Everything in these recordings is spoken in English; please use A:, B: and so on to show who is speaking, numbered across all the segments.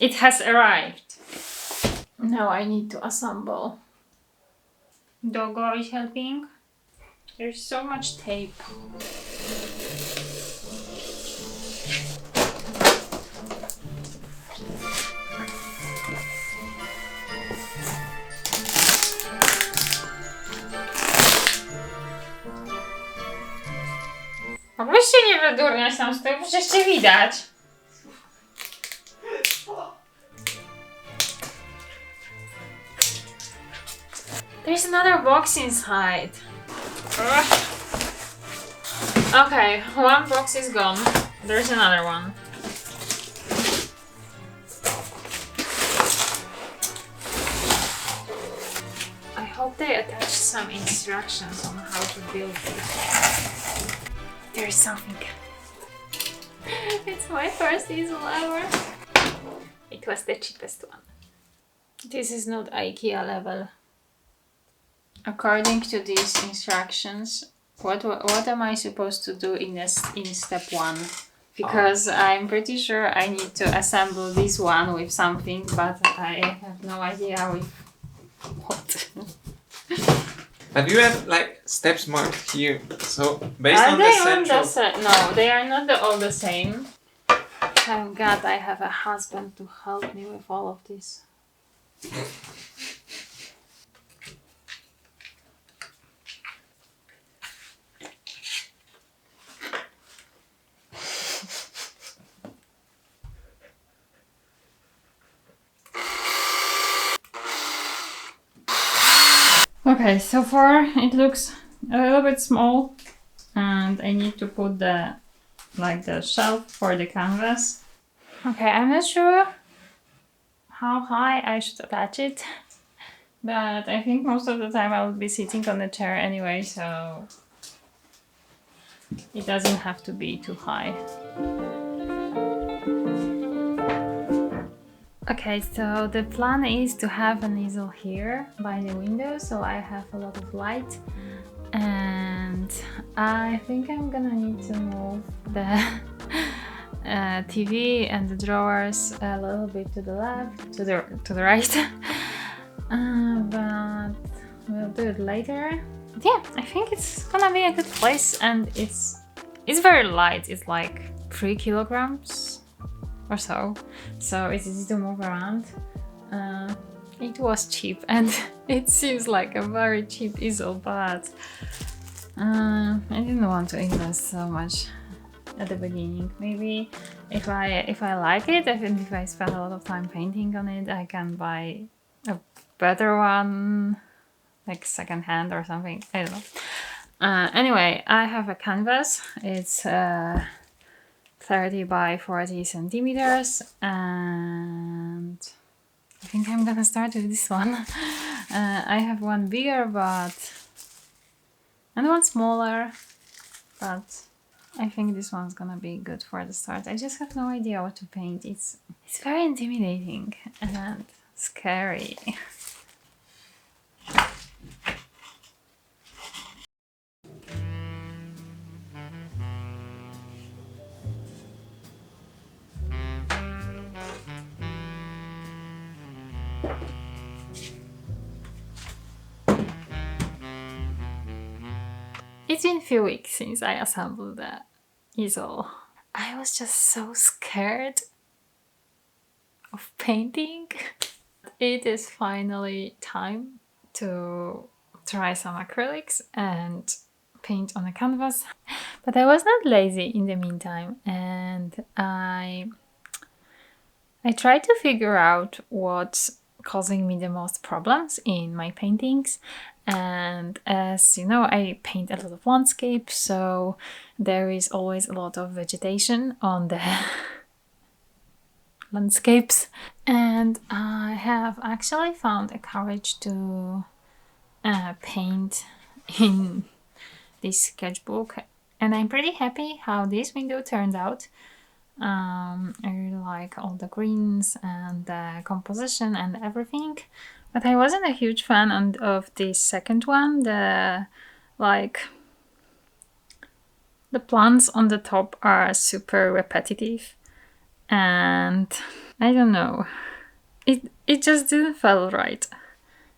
A: It has arrived. Now I need to assemble. Doggo is helping. There's so much tape. Weź się nie wydurniać tam z tyłu, przecież cię widać. There's another box inside. Ugh. Okay, one box is gone. There's another one. I hope they attach some instructions on how to build this. There is something. It's my first easel ever. It was the cheapest one. This is not IKEA level. According to these instructions, what am I supposed to do in step 1? Because I'm pretty sure I need to assemble this one with something, but I have no idea with what.
B: But you have like steps marked here, so based on the central...
A: No, they are not all the same. Thank God I have a husband to help me with all of this. Okay, so far it looks a little bit small, and I need to put the shelf for the canvas. Okay, I'm not sure how high I should attach it, but I think most of the time I will be sitting on the chair anyway, so it doesn't have to be too high. Okay, so the plan is to have an easel here by the window, so I have a lot of light, and I think I'm gonna need to move the TV and the drawers a little bit to the left, to the right, but we'll do it later. But yeah, I think it's gonna be a good place, and it's very light. It's like 3 kilograms. Or so it's easy to move around. It was cheap, and it seems like a very cheap easel, but I didn't want to invest so much at the beginning. Maybe if I like it, and if I spend a lot of time painting on it, I can buy a better one, like secondhand or something. I don't know. Anyway, I have a canvas. It's 30 by 40 centimeters, and I think I'm gonna start with this one. I have one bigger and one smaller, but I think this one's gonna be good for the start. I just have no idea what to paint. It's very intimidating and scary. It's been a few weeks since I assembled the easel. I was just so scared of painting. It is finally time to try some acrylics and paint on a canvas. But I was not lazy in the meantime, and I tried to figure out what's causing me the most problems in my paintings. And as you know, I paint a lot of landscapes, so there is always a lot of vegetation on the landscapes. And I have actually found the courage to paint in this sketchbook, and I'm pretty happy how this window turned out. I really like all the greens and the composition and everything. But I wasn't a huge fan of the second one. The plants on the top are super repetitive, and I don't know. It just didn't feel right.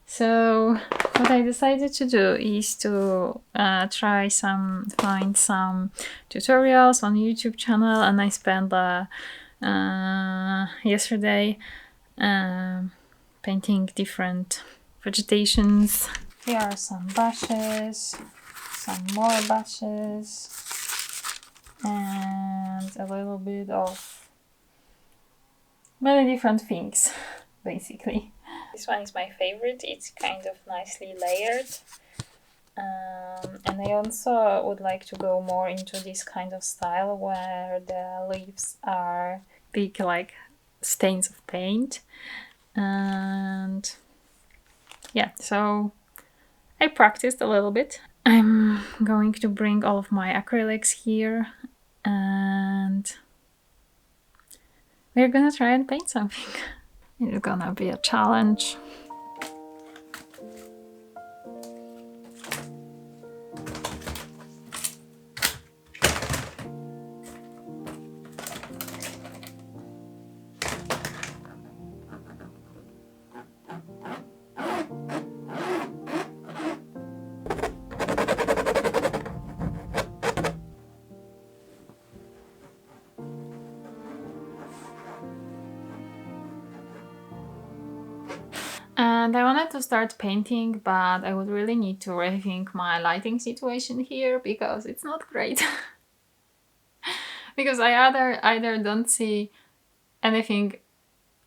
A: So what I decided to do is to find some tutorials on YouTube channel, and I spent yesterday painting different vegetations. Here are some bushes, some more bushes, and a little bit of many different things, basically. This one is my favorite. It's kind of nicely layered. And I also would like to go more into this kind of style where the leaves are big, like stains of paint. And yeah, so I practiced a little bit. I'm going to bring all of my acrylics here, and we're gonna try and paint something. It's gonna be a challenge. And I wanted to start painting, but I would really need to rethink my lighting situation here because it's not great. Because I either don't see anything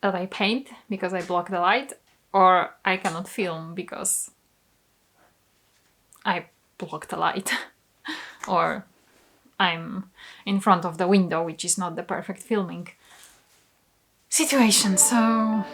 A: that I paint because I block the light, or I cannot film because I block the light. Or I'm in front of the window, which is not the perfect filming situation, so...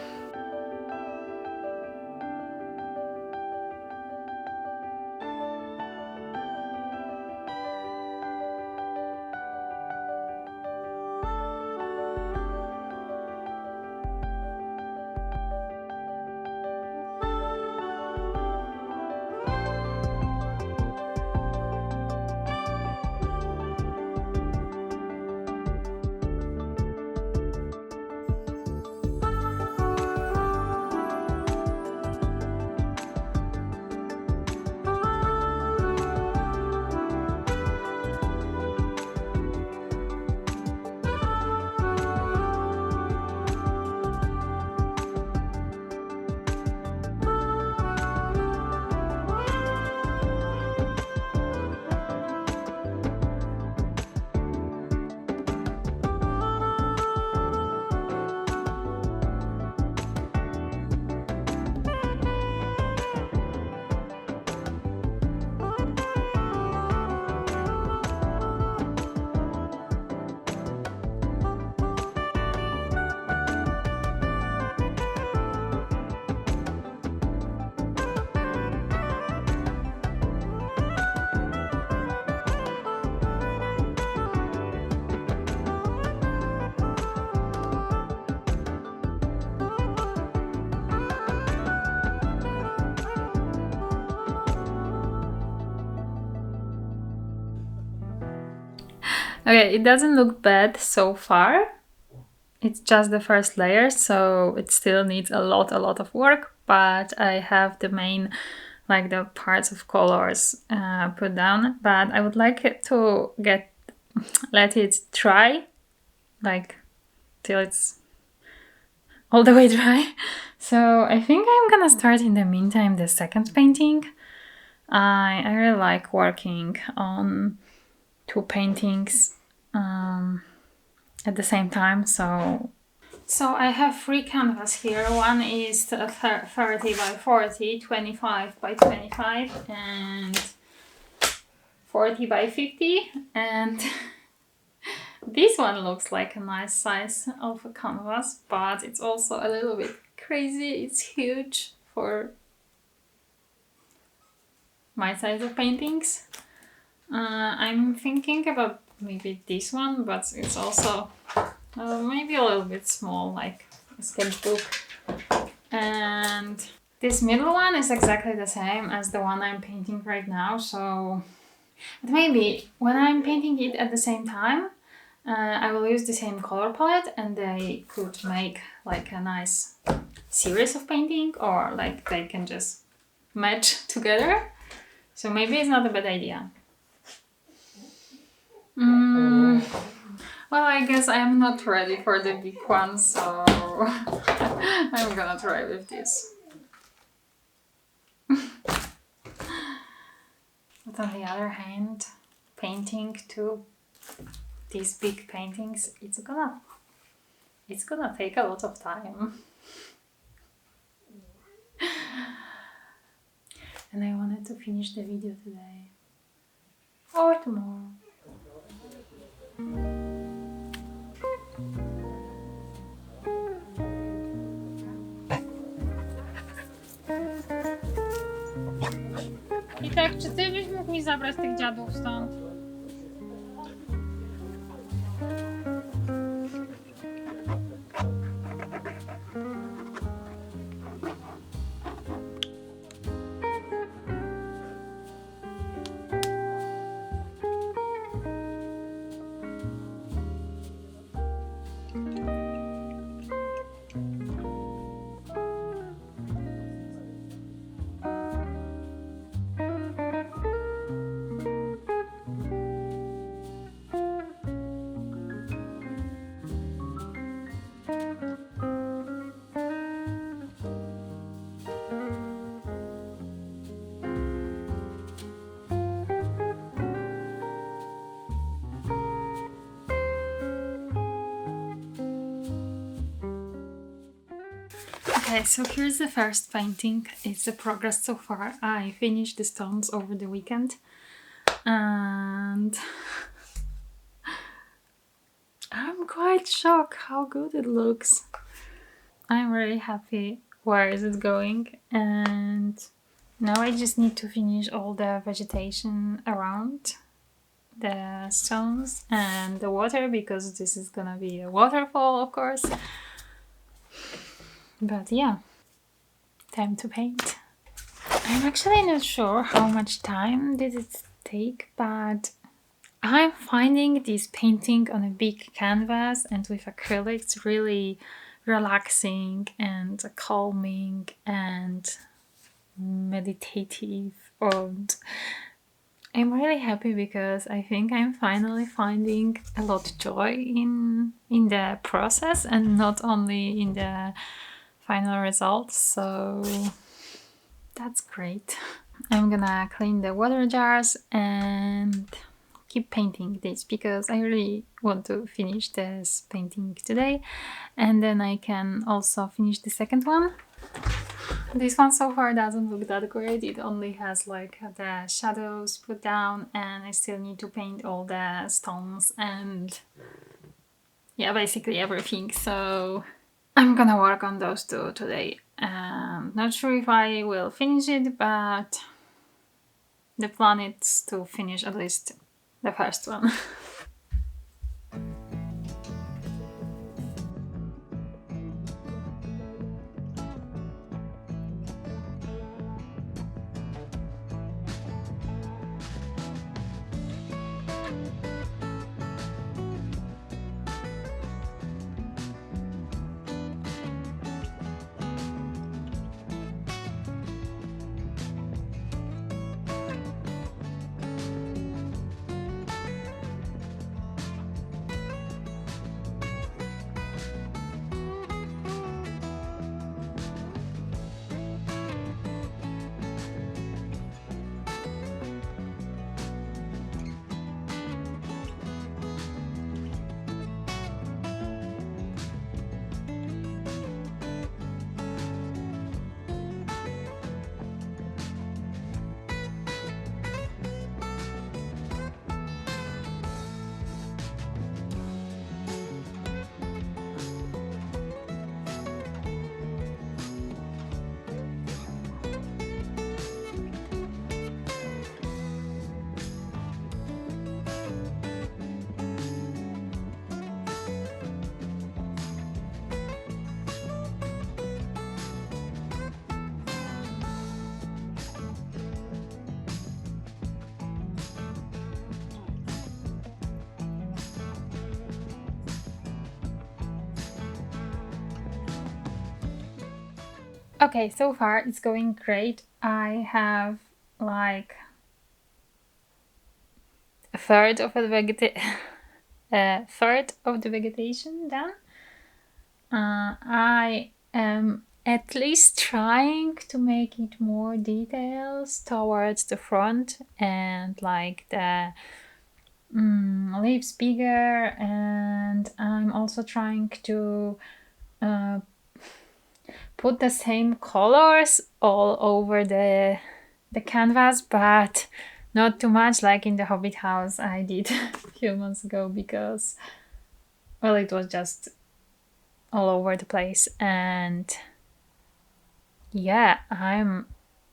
A: Okay, it doesn't look bad so far. It's just the first layer, so it still needs a lot of work, but I have the main, like the parts of colors put down. But I would like it to let it dry, like till it's all the way dry. So I think I'm gonna start in the meantime the second painting. I really like working on two paintings at the same time, so I have three canvas here. One is 30 by 40, 25 by 25, and 40 by 50, and this one looks like a nice size of a canvas, but it's also a little bit crazy. It's huge for my size of paintings. I'm thinking about maybe this one, but it's also maybe a little bit small, like a sketchbook. And this middle one is exactly the same as the one I'm painting right now, so... But maybe when I'm painting it at the same time, I will use the same color palette, and they could make like a nice series of painting, or like they can just match together. So maybe it's not a bad idea. Well, I guess I'm not ready for the big one, so I'm gonna try with this. But on the other hand, painting two these big paintings, it's gonna take a lot of time. And I wanted to finish the video today or tomorrow. I tak, czy ty byś mógł mi zabrać tych dziadów stąd? Okay, so here's the first painting. It's the progress so far. I finished the stones over the weekend and I'm quite shocked how good it looks. I'm really happy where is it going, and now I just need to finish all the vegetation around the stones and the water, because this is gonna be a waterfall, of course. But yeah, time to paint. I'm actually not sure how much time did it take, but I'm finding this painting on a big canvas and with acrylics really relaxing and calming and meditative, and I'm really happy because I think I'm finally finding a lot of joy in the process and not only in the final results, so that's great. I'm gonna clean the water jars and keep painting this because I really want to finish this painting today, and then I can also finish the second one. This one so far doesn't look that great. It only has like the shadows put down, and I still need to paint all the stones and yeah, basically everything. So I'm gonna work on those two today. Not sure if I will finish it, but the plan is to finish at least the first one. Okay, so far it's going great. I have like a third of the vegetation done. I am at least trying to make it more details towards the front and like the leaves bigger, and I'm also trying to put the same colors all over the canvas, but not too much like in the Hobbit house I did a few months ago, because well, it was just all over the place. And yeah, I'm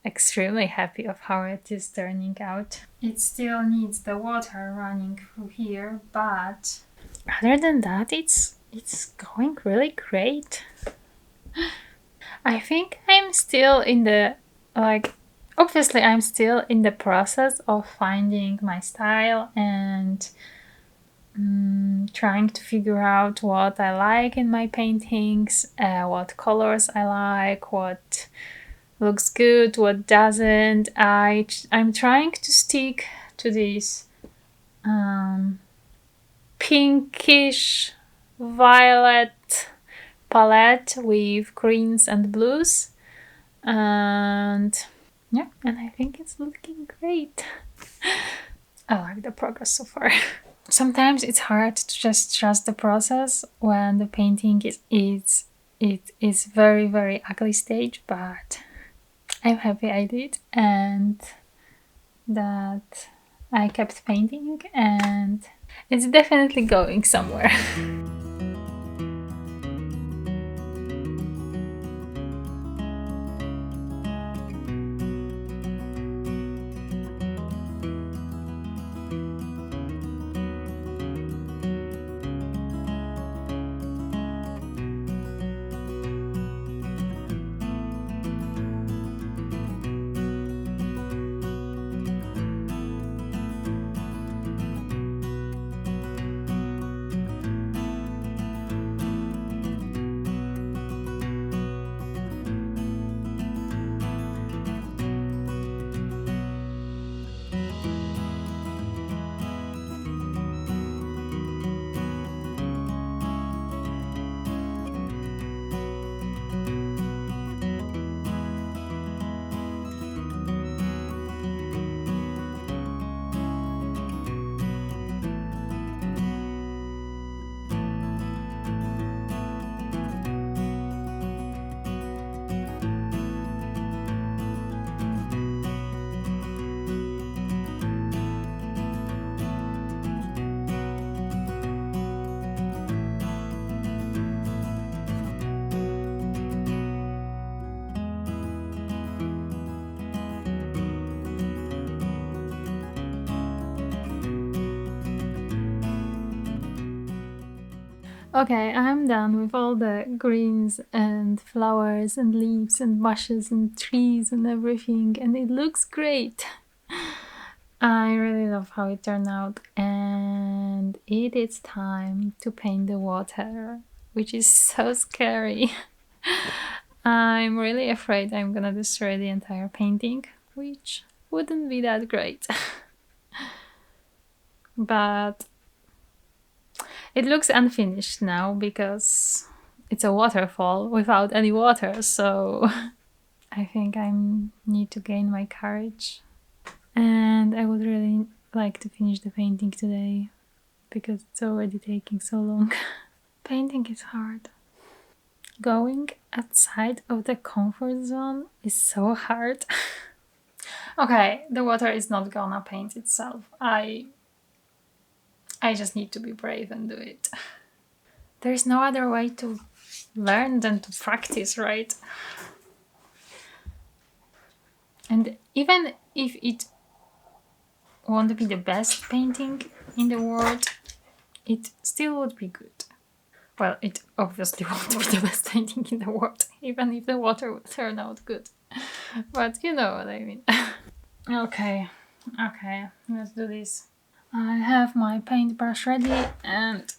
A: extremely happy of how it is turning out. It still needs the water running through here, but other than that, it's going really great. I think I'm still in the obviously I'm still in the process of finding my style and trying to figure out what I like in my paintings, what colors I like, what looks good, what doesn't. I'm trying to stick to this pinkish violet palette with greens and blues, and yeah, and I think it's looking great. I like the progress so far. Sometimes it's hard to just trust the process when the painting is very, very ugly stage, but I'm happy I did, and that I kept painting, and it's definitely going somewhere. Okay, I'm done with all the greens and flowers and leaves and bushes and trees and everything, and it looks great. I really love how it turned out, and it is time to paint the water, which is so scary. I'm really afraid I'm gonna destroy the entire painting, which wouldn't be that great. But it looks unfinished now because it's a waterfall without any water, so I think I need to gain my courage. And I would really like to finish the painting today because it's already taking so long. Painting is hard. Going outside of the comfort zone is so hard. Okay, the water is not gonna paint itself. I just need to be brave and do it. There's no other way to learn than to practice, right? And even if it won't be the best painting in the world, it still would be good. Well, it obviously won't be the best painting in the world, even if the water would turn out good. But you know what I mean. Okay, let's do this. I have my paintbrush ready, and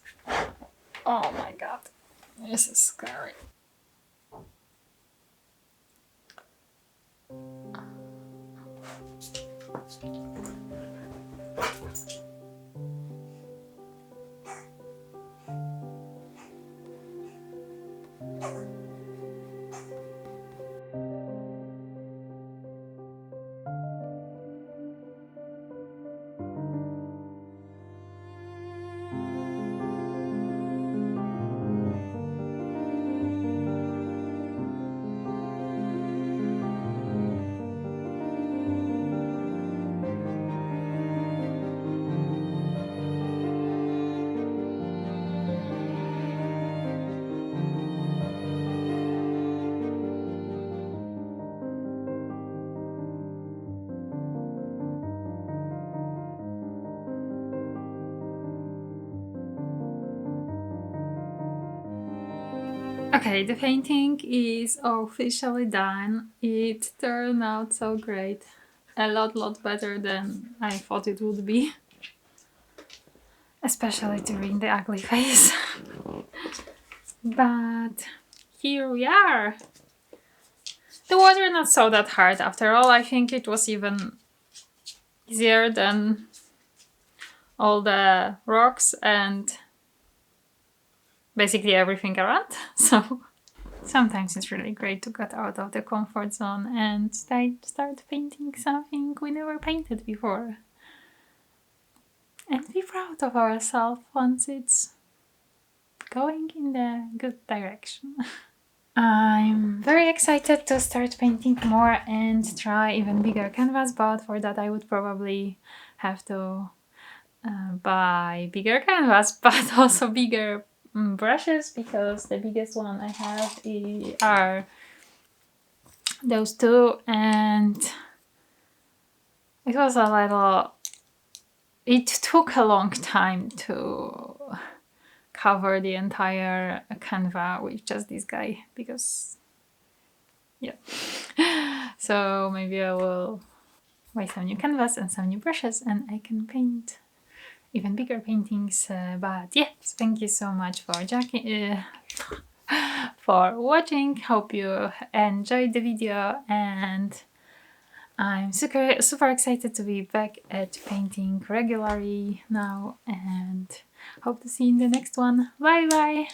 A: oh my god, this is scary. Okay, the painting is officially done. It turned out so great. A lot better than I thought it would be. Especially during the ugly phase. But here we are. The water not so that hard after all. I think it was even easier than all the rocks and basically everything around. So sometimes it's really great to get out of the comfort zone and start painting something we never painted before. And be proud of ourselves once it's going in the good direction. I'm very excited to start painting more and try even bigger canvas, but for that I would probably have to buy bigger canvas, but also bigger brushes, because the biggest one I have are those two, and it took a long time to cover the entire canvas with just this guy, because yeah. So maybe I will buy some new canvas and some new brushes and I can paint even bigger paintings. But yeah, thank you so much for watching. Hope you enjoyed the video, and I'm super excited to be back at painting regularly now, and hope to see you in the next one. Bye bye!